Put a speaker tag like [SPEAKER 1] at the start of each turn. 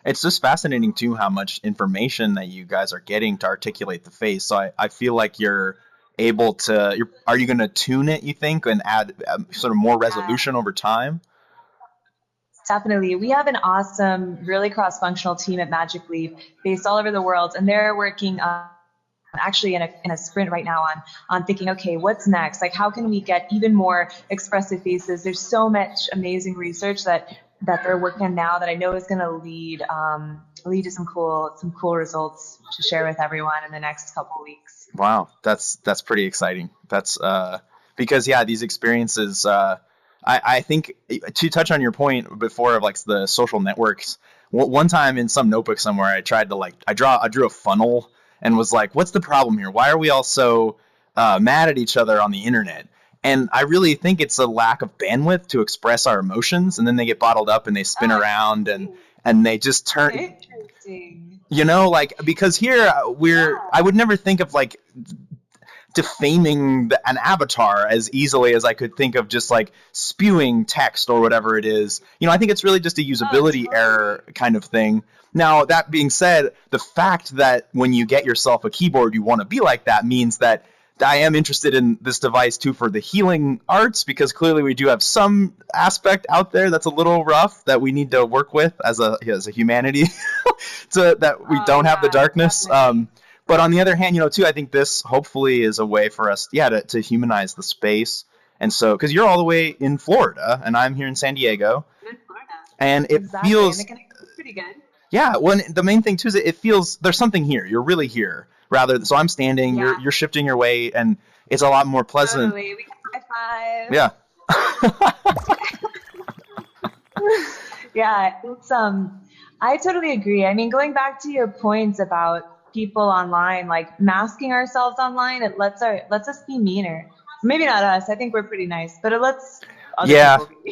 [SPEAKER 1] It's just fascinating too how much information that you guys are getting to articulate the face. So I feel like you're able to. Are you going to tune it? You think and add sort of more
[SPEAKER 2] Yeah,
[SPEAKER 1] resolution over time?
[SPEAKER 2] definitely. We have an awesome, really cross-functional team at Magic Leap based all over the world, and they're working actually in a sprint right now on thinking, okay, what's next? Like, how can we get even more expressive faces? There's so much amazing research that they're working on now that I know is going to lead to some cool results to share with everyone in the next couple of weeks.
[SPEAKER 1] Wow, that's pretty exciting. That's because yeah, these experiences. I think to touch on your point before of like the social networks. One time in some notebook somewhere, I tried to like I drew a funnel and was like, "What's the problem here? Why are we all so mad at each other on the internet?" And I really think it's a lack of bandwidth to express our emotions, and then they get bottled up and they spin
[SPEAKER 2] Oh,
[SPEAKER 1] around and they just turn
[SPEAKER 2] interesting.
[SPEAKER 1] like because here we're I
[SPEAKER 2] Yeah.
[SPEAKER 1] would never think of like defaming an avatar as easily as I could think of just like spewing text or whatever it is. I think it's really just a
[SPEAKER 2] Oh,
[SPEAKER 1] usability error
[SPEAKER 2] totally.
[SPEAKER 1] kind of thing. Now, that being said, the fact that when you get yourself a keyboard, you want to be like that means that I am interested in this device too for the healing arts because clearly we do have some aspect out there that's a little rough that we need to work with as a humanity to that we
[SPEAKER 2] Oh
[SPEAKER 1] don't have the
[SPEAKER 2] yeah,
[SPEAKER 1] darkness.
[SPEAKER 2] definitely.
[SPEAKER 1] But on the other hand, too, I think this hopefully is a way for us, yeah, to humanize the space. And so, because you're all the way in Florida and I'm here in San Diego,
[SPEAKER 2] I'm in Florida.
[SPEAKER 1] and it
[SPEAKER 2] Exactly, and the
[SPEAKER 1] feels,
[SPEAKER 2] connection's pretty good.
[SPEAKER 1] yeah. When the main thing too is it feels there's something here. You're really here. Rather, so I'm standing. You're
[SPEAKER 2] Yeah,
[SPEAKER 1] you're shifting your weight, and it's a lot more pleasant.
[SPEAKER 2] totally. We can high
[SPEAKER 1] Yeah.
[SPEAKER 2] five. Yeah, I totally agree. I mean, going back to your points about people online, like masking ourselves online, it lets us be meaner. Maybe not us. I think we're pretty nice, but it lets other
[SPEAKER 1] Yeah.
[SPEAKER 2] people be.